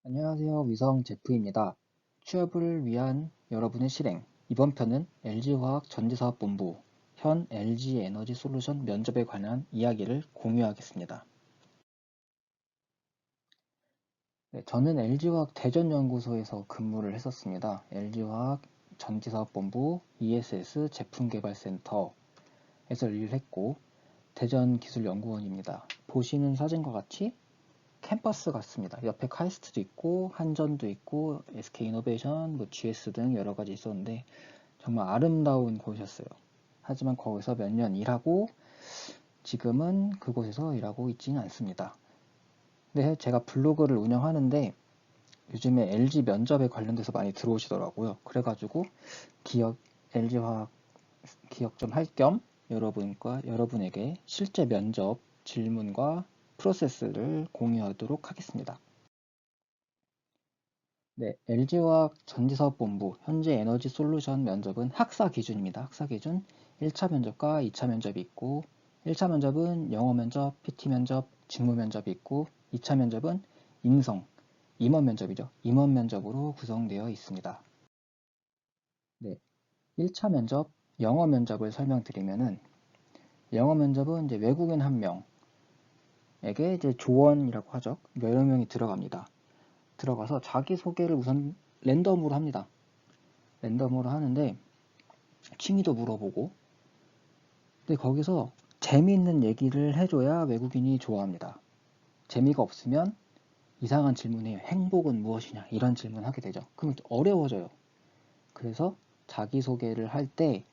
안녕하세요. 위성 제프입니다. 취업을 위한 여러분의 실행. 이번 편은 LG화학 전지사업본부, 현 LG에너지솔루션 면접에 관한 이야기를 공유하겠습니다. 네, 저는 LG화학 대전연구소에서 근무를 했었습니다. LG화학 전지사업본부 ESS 제품개발센터에서 일을 했고, 대전기술연구원입니다. 보시는 사진과 같이 캠퍼스 같습니다. 옆에 카이스트도 있고 한전도 있고 SK이노베이션, GS 등 여러 가지 있었는데 정말 아름다운 곳이었어요. 하지만 거기서 몇 년 일하고 지금은 그곳에서 일하고 있지는 않습니다. 근데 제가 블로그를 운영하는데 요즘에 LG 면접에 관련돼서 많이 들어오시더라고요. 그래가지고 LG화학 기억 좀 할 겸 여러분에게 실제 면접 질문과 프로세스를 공유하도록 하겠습니다. 네, LG화학 전지사업본부 현재 에너지 솔루션 면접은 학사 기준입니다. 학사 기준 1차 면접과 2차 면접이 있고 1차 면접은 영어 면접, PT 면접, 직무 면접이 있고 2차 면접은 임원 면접이죠. 임원 면접으로 구성되어 있습니다. 네, 1차 면접, 영어 면접을 설명드리면은 영어 면접은 이제 외국인 한 명에게 이제 조언이라고 하죠. 여러 명이 들어갑니다. 들어가서 자기소개를 우선 랜덤으로 합니다. 랜덤으로 하는데 취미도 물어보고 근데 거기서 재미있는 얘기를 해줘야 외국인이 좋아합니다. 재미가 없으면 이상한 질문이에요. 행복은 무엇이냐 이런 질문 하게 되죠. 그럼 어려워져요. 그래서 자기소개를 할 때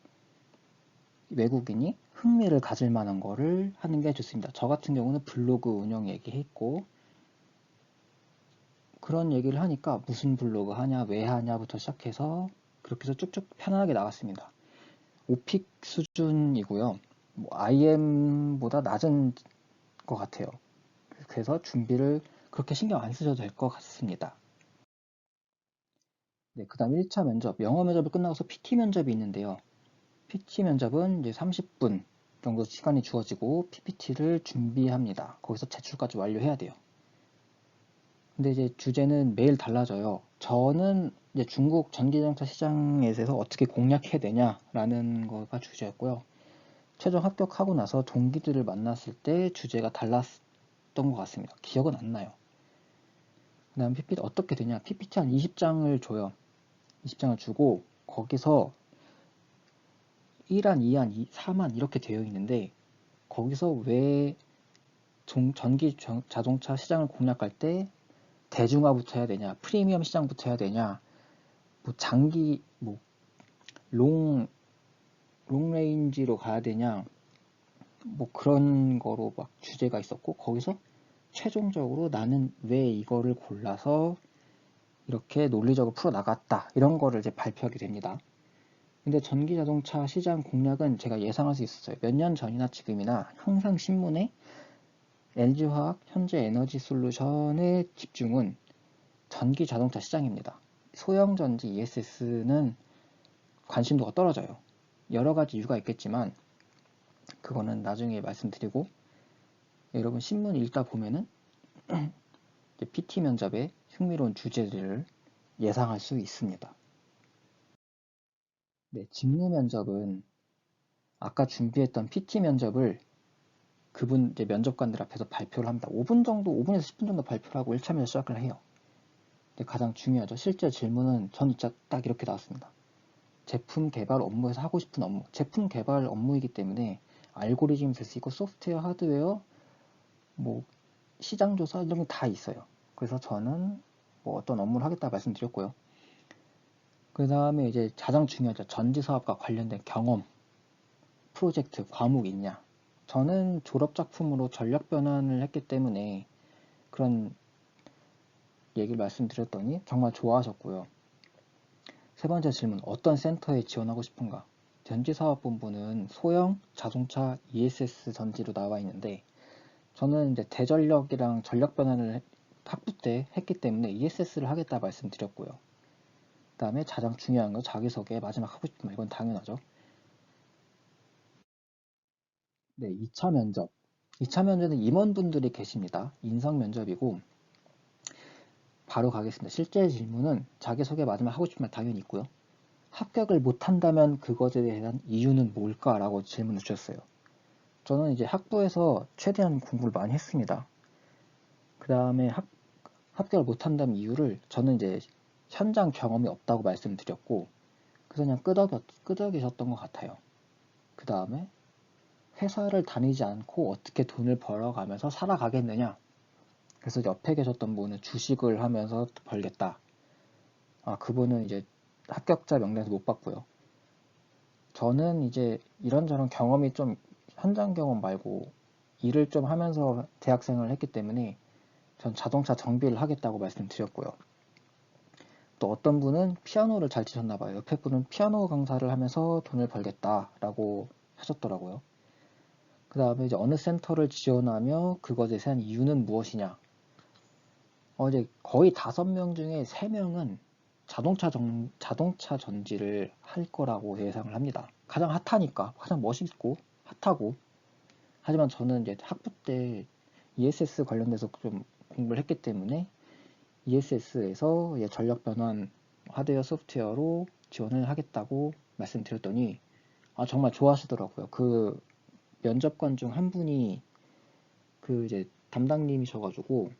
외국인이 흥미를 가질 만한 거를 하는 게 좋습니다. 저 같은 경우는 블로그 운영 얘기했고 그런 얘기를 하니까 무슨 블로그 하냐 왜 하냐부터 시작해서 그렇게 해서 쭉쭉 편안하게 나갔습니다. 오픽 수준이고요. 뭐 IM보다 낮은 것 같아요. 그래서 준비를 그렇게 신경 안 쓰셔도 될 것 같습니다. 네, 그 다음 1차 면접, 영어 면접을 끝나고서 PT 면접이 있는데요. PT 면접은 이제 30분 정도 시간이 주어지고 PPT를 준비합니다. 거기서 제출까지 완료해야 돼요. 근데 이제 주제는 매일 달라져요. 저는 이제 중국 전기자동차 시장에 대해서 어떻게 공략해야 되냐라는 거가 주제였고요. 최종 합격하고 나서 동기들을 만났을 때 주제가 달랐던 것 같습니다. 기억은 안 나요. 그 다음 PPT 어떻게 되냐? PPT 한 20장을 줘요. 20장을 주고 거기서 1안, 2안, 3안 이렇게 되어 있는데 거기서 왜 전기 자동차 시장을 공략할 때 대중화부터 해야 되냐, 프리미엄 시장부터 해야 되냐, 뭐 장기, 뭐 롱레인지로 가야 되냐, 뭐 그런 거로 막 주제가 있었고 거기서 최종적으로 나는 왜 이거를 골라서 이렇게 논리적으로 풀어나갔다 이런 거를 이제 발표하게 됩니다. 근데 전기자동차 시장 공략은 제가 예상할 수 있었어요. 몇 년 전이나 지금이나 항상 신문에 LG화학 현재 에너지 솔루션의 집중은 전기자동차 시장입니다. 소형전지 ESS는 관심도가 떨어져요. 여러 가지 이유가 있겠지만 그거는 나중에 말씀드리고 여러분 신문 읽다 보면은 PT 면접의 흥미로운 주제들을 예상할 수 있습니다. 네, 직무 면접은 아까 준비했던 PT 면접을 그분 이제 면접관들 앞에서 발표를 합니다. 5분 정도, 5분에서 10분 정도 발표를 하고 1차 면접 시작을 해요. 근데 가장 중요하죠. 실제 질문은 전 진짜 딱 이렇게 나왔습니다. 제품 개발 업무에서 하고 싶은 업무. 제품 개발 업무이기 때문에 알고리즘 될 수 있고 소프트웨어, 하드웨어, 뭐 시장 조사 이런 게 다 있어요. 그래서 저는 뭐 어떤 업무를 하겠다 말씀드렸고요. 그 다음에 이제 가장 중요하죠. 전지 사업과 관련된 경험, 프로젝트, 과목 있냐. 저는 졸업 작품으로 전력 변환을 했기 때문에 그런 얘기를 말씀드렸더니 정말 좋아하셨고요. 세 번째 질문, 어떤 센터에 지원하고 싶은가? 전지사업본부는 소형 자동차 ESS 전지로 나와 있는데 저는 이제 대전력이랑 전력 변환을 학부 때 했기 때문에 ESS를 하겠다 말씀드렸고요. 그 다음에 가장 중요한 거 자기소개 마지막 하고 싶은 말 이건 당연하죠. 네, 2차 면접. 2차 면접은 임원분들이 계십니다. 인성 면접이고 바로 가겠습니다. 실제 질문은 자기소개 마지막 하고 싶은 말 당연히 있고요. 합격을 못한다면 그것에 대한 이유는 뭘까? 라고 질문을 주셨어요. 저는 이제 학부에서 최대한 공부를 많이 했습니다. 그 다음에 합격을 못한다는 이유를 저는 이제 현장 경험이 없다고 말씀드렸고, 그래서 그냥 끄덕이셨던 것 같아요. 그 다음에 회사를 다니지 않고 어떻게 돈을 벌어가면서 살아가겠느냐. 그래서 옆에 계셨던 분은 주식을 하면서 벌겠다. 그분은 이제 합격자 명단에서 못 봤고요. 저는 이제 이런저런 경험이 좀 현장 경험 말고 일을 좀 하면서 대학생활을 했기 때문에 전 자동차 정비를 하겠다고 말씀드렸고요. 또 어떤 분은 피아노를 잘 치셨나 봐요. 옆에 분은 피아노 강사를 하면서 돈을 벌겠다라고 하셨더라고요. 그 다음에 이제 어느 센터를 지원하며 그것에 대한 이유는 무엇이냐. 이제 거의 5명 중에 3명은 자동차 전지를 할 거라고 예상을 합니다. 가장 핫하니까, 가장 멋있고, 핫하고. 하지만 저는 이제 학부 때 ESS 관련돼서 좀 공부를 했기 때문에 ESS에서 전력 변환 하드웨어 소프트웨어로 지원을 하겠다고 말씀드렸더니 정말 좋아하시더라고요. 그 면접관 중 한 분이 그 이제 담당님이셔가지고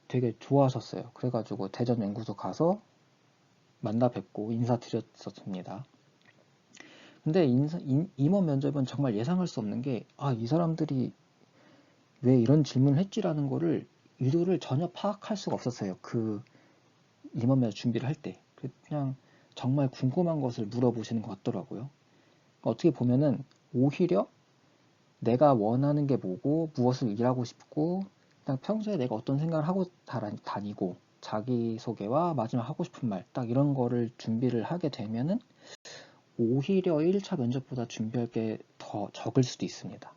되게 좋아하셨어요. 그래가지고 대전 연구소 가서 만나 뵙고 인사드렸었습니다. 근데 임원 면접은 정말 예상할 수 없는 게 이 사람들이 왜 이런 질문을 했지라는 거를 의도를 전혀 파악할 수가 없었어요. 그 임원 면접 준비를 할 때. 그냥 정말 궁금한 것을 물어보시는 것 같더라고요. 어떻게 보면은 오히려 내가 원하는 게 뭐고 무엇을 일하고 싶고 그냥 평소에 내가 어떤 생각을 하고 다니고 자기소개와 마지막 하고 싶은 말 딱 이런 거를 준비를 하게 되면은 오히려 1차 면접보다 준비할 게 더 적을 수도 있습니다.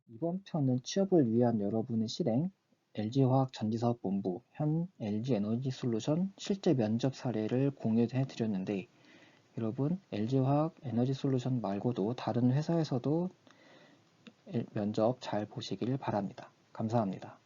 이번 편은 취업을 위한 여러분의 실행 LG화학 전지사업본부 현 LG에너지솔루션 실제 면접 사례를 공유해 드렸는데 여러분 LG화학 에너지솔루션 말고도 다른 회사에서도 면접 잘 보시길 바랍니다. 감사합니다.